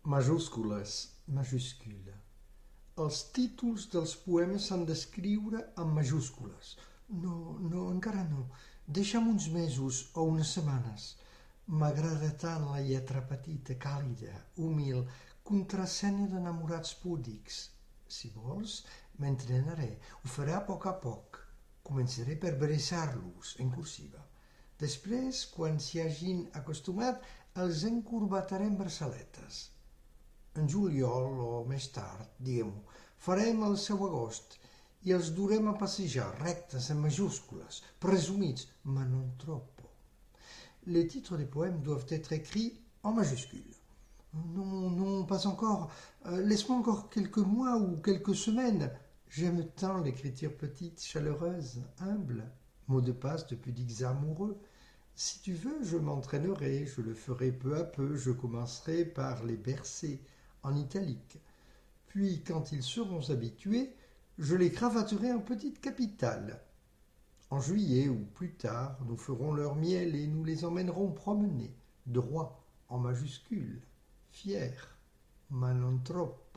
Majúscules, majúscula. Els títols dels poemes s'han d'escriure en majúscules. No, encara no. Deixa'm uns mesos o unes setmanes. M'agrada tant la lletra petita, càlida, humil, contrasènia d'enamorats púdics. Si vols, m'entrenaré. Ho faré a poc. Començaré per bressar-los en cursiva. Després, quan s'hi hagin acostumat, els encorbataré en braçaletes. En juliol o més tard, diguem-ho, farem el seu agost i els durem a passejar rectes en majúscules, presumits, ma non troppo. Les titres des poèmes doivent être écrits en majuscules. Non, pas encore. Laisse-moi encore quelques mois ou quelques semaines. J'aime tant l'écriture petite, chaleureuse, humble, mot de passe de pudiques amoureux. Si tu veux, je m'entraînerai, je le ferai peu à peu, je commencerai par les bercer en italique. Puis, quand ils seront habitués, je les cravaterai en petite capitale. En juillet ou plus tard, nous ferons leur miel et nous les emmènerons promener, droit, en majuscule, fier, ma non troppo.